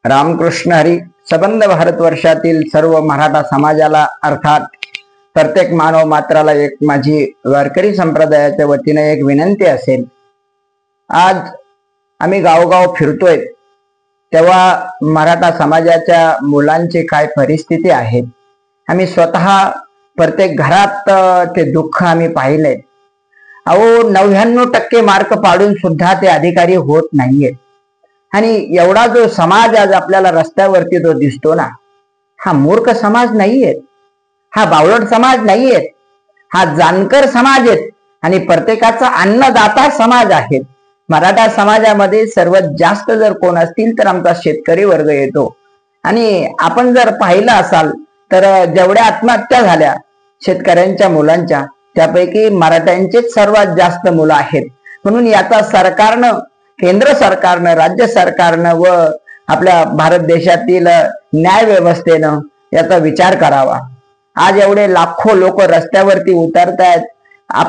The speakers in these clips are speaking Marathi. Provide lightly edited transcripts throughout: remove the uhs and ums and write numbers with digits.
रामकृष्ण हरी. सबंध भारतवर्षातील सर्व मराठा समाजाला अर्थात प्रत्येक मानव मात्राला एक माझी वारकरी संप्रदायाच्या वतीने एक विनंती असेल. आज आम्ही गावोगाव फिरतोय तेव्हा मराठा समाजाच्या मुलांची काय परिस्थिती आहे, आम्ही स्वतः प्रत्येक घरात ते दुःख आम्ही पाहिले. अहो 99% मार्क पाडून सुद्धा ते अधिकारी होत नाहीये. आणि एवढा जो समाज आज आपल्याला रस्त्यावरती जो दिसतो ना, हा मूर्ख समाज नाहीये, हा बावळट समाज नाहीये, हा जाणकर समाज आहे आणि प्रत्येकाचा अन्नदाता समाज आहे. मराठा समाजामध्ये सर्वात जास्त जर कोण असतील तर आमचा शेतकरी वर्ग येतो. आणि आपण जर पाहिलं असाल तर जेवढ्या आत्महत्या झाल्या शेतकऱ्यांच्या मुलांच्या, त्यापैकी मराठ्यांचेच सर्वात जास्त मुलं आहेत. म्हणून याचा सरकारनं, केंद्र सरकारनं, राज्य सरकारनं व आपल्या भारत देशातील न्याय व्यवस्थेनं याचा विचार करावा. आज एवढे लाखो लोक रस्त्यावरती उतरतायत,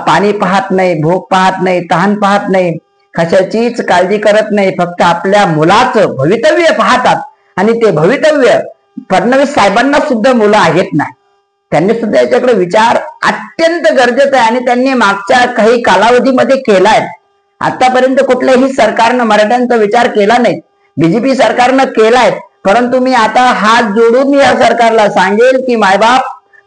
पाणी पाहत नाही, भूक पाहत नाही, तहान पाहत नाही, कशाचीच काळजी करत नाही, फक्त आपल्या मुलाचं भवितव्य पाहतात. आणि ते भवितव्य फडणवीस साहेबांना सुद्धा मुलं आहेत ना, त्यांनी सुद्धा याच्याकडे विचार अत्यंत गरजेचा आहे. आणि त्यांनी मागच्या काही कालावधीमध्ये केलाय. आतापर्यंत कुठल्याही सरकारनं मराठ्यांचा विचार केला नाही. बीजेपी सरकारनं केलाय, परंतु मी आता हात जोडून या सरकारला सांगेल की मायबाप,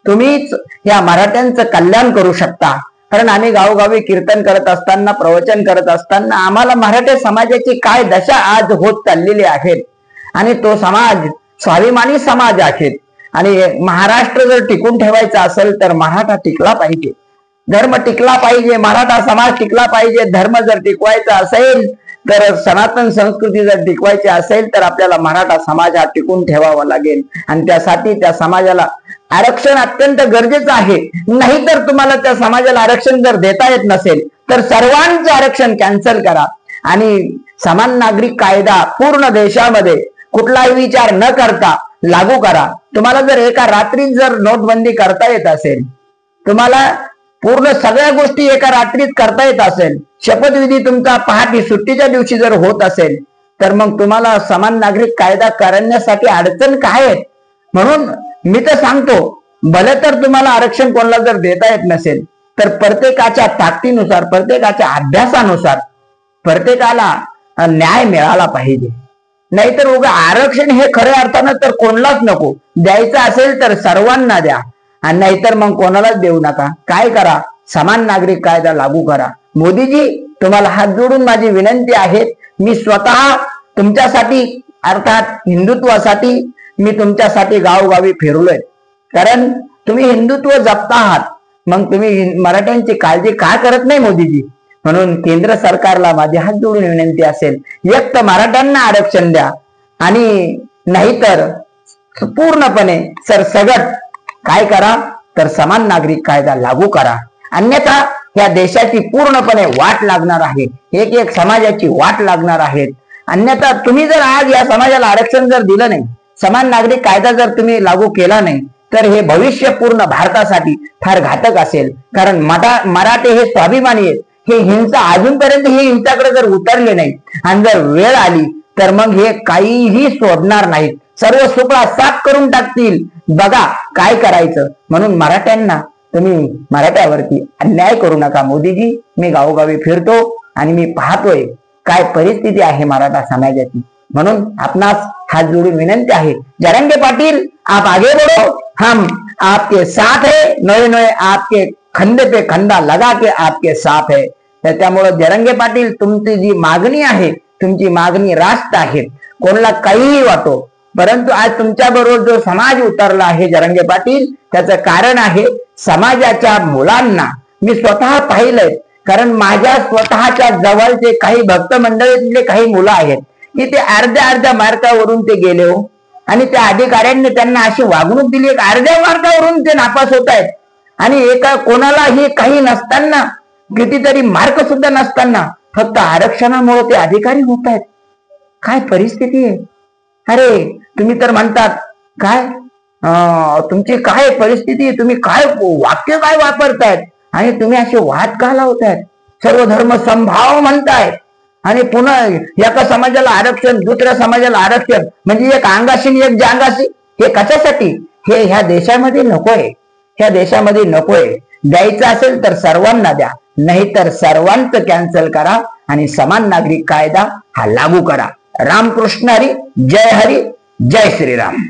तुम्हीच या मराठ्यांचं कल्याण करू शकता. कारण आम्ही गावोगावी कीर्तन करत असताना, प्रवचन करत असताना आम्हाला मराठा समाजाची काय दशा आज होत चाललेली आहे. आणि तो समाज स्वाभिमानी समाज आहे. आणि महाराष्ट्र जर टिकून ठेवायचा असेल तर मराठा टिकला पाहिजे, धर्म टिकला पाहिजे, मराठा समाज टिकला पाहिजे. धर्म जर टिकवायचा असेल तर, सनातन संस्कृती जर टिकवायची असेल तर आपल्याला मराठा समाज हा टिकून ठेवावा लागेल. आणि त्यासाठी त्या समाजाला आरक्षण अत्यंत गरजेचं आहे. नाहीतर तुम्हाला त्या समाजाला आरक्षण जर देता येत नसेल तर सर्वांचं आरक्षण कॅन्सल करा आणि समान नागरिक कायदा पूर्ण देशामध्ये कुठलाही विचार न करता लागू करा. तुम्हाला जर एका रात्रीत जर नोटबंदी करता येत असेल, तुम्हाला पूर्ण सगळ्या गोष्टी एका रात्रीत करता येत असेल, शपथविधी तुमचा पहाटे सुट्टीच्या दिवशी जर होत असेल, तर मग तुम्हाला समान नागरिक कायदा करण्यासाठी अडचण काय आहे? म्हणून मी तर सांगतो, भले तर तुम्हाला आरक्षण कोणाला जर देता येत नसेल तर प्रत्येकाच्या ताकदीनुसार, प्रत्येकाच्या अभ्यासानुसार प्रत्येकाला न्याय मिळाला पाहिजे. नाहीतर उगा आरक्षण हे खऱ्या अर्थानं तर कोणालाच नको, द्यायचं असेल तर सर्वांना द्या आणि नाहीतर मग कोणालाच देऊ नका. काय करा, समान नागरिक कायदा लागू करा. मोदीजी, तुम्हाला हात जोडून माझी विनंती आहे. मी स्वतः तुमच्यासाठी अर्थात हिंदुत्वासाठी मी तुमच्यासाठी गावोगावी फिरलोय. कारण तुम्ही हिंदुत्व जपता आहात, मग तुम्ही मराठ्यांची काळजी का करत नाही मोदीजी? म्हणून केंद्र सरकारला माझी हात जोडून विनंती असेल, एक तर मराठ्यांना आरक्षण द्या आणि नाहीतर पूर्णपणे सरसगट काय करा तर समान नागरिक कायदा लागू करा. अन्यथा या देशाची पूर्णपणे वाट लागणार आहे, एक एक समाजाची वाट लागणार आहे. अन्यथा तुम्ही जर आज या समाजाला आरक्षण जर दिलं नाही, समान नागरिक कायदा जर तुम्ही लागू केला नाही, तर हे भविष्य पूर्ण भारतासाठी फार घातक असेल. कारण मराठे हे स्वाभिमानी आहेत. हे हिंसा अजूनपर्यंत हे हिंसाकडे जर उतरले नाही आणि जर वेळ आली तर मग हे काहीही सोडणार नाहीत, सर्व सुपळा साफ करून टाकतील. बघा काय करायचं. म्हणून मराठ्यांना, तुम्ही मराठ्यावरती अन्याय करू नका मोदीजी. मी गावोगावी फिरतो आणि मी पाहतोय काय परिस्थिती आहे मराठा समाजाची. म्हणून आपणास हात जोडून विनंती आहे, जरंगे पाटील आप आगे बढ़ो, हम आपके साथ है, नए नए आपके खंदे पे खंदा लगा के आपके साथ है. त्यामुळे जरंगे पाटील, तुमची जी मागणी आहे, तुमची मागणी रास्त आहे, कोणाला काहीही वाटो, परंतु आज तुमच्या बरोबर जो समाज उतरला आहे जरंगे पाटील, त्याचं कारण आहे समाजाच्या मुलांना मी स्वतः पाहिलंय. कारण माझ्या स्वतःच्या जवळचे काही भक्त मंडळीतले काही मुलं आहेत की ते अर्ध्या मार्कावरून ते गेले हो. आणि त्या अधिकाऱ्यांनी त्यांना अशी वागणूक दिली, एक अर्ध्या मार्कावरून ते नापास होत आहेत. आणि एका कोणालाही काही नसताना, कितीतरी मार्क सुद्धा नसताना फक्त आरक्षणामुळे ते अधिकारी होत आहेत. काय परिस्थिती आहे? अरे तुम्ही तर म्हणतात काय, तुमची काय परिस्थिती आहे, तुम्ही काय वाक्य काय वापरतायत आणि तुम्ही असे वाद का लावतायत? सर्व धर्म समभाव म्हणतायत आणि पुन्हा एका समाजाला आरक्षण, दुसऱ्या समाजाला आरक्षण, म्हणजे एक अंगाशी आणि एक जांगाशी. हे कशासाठी? हे ह्या देशामध्ये नकोय, ह्या देशामध्ये नकोय. द्यायचं असेल तर सर्वांना द्या, नाहीतर सर्वांचं कॅन्सल करा आणि समान नागरिक कायदा हा लागू करा. रामकृष्ण हरी, जय हरी, जय श्रीराम.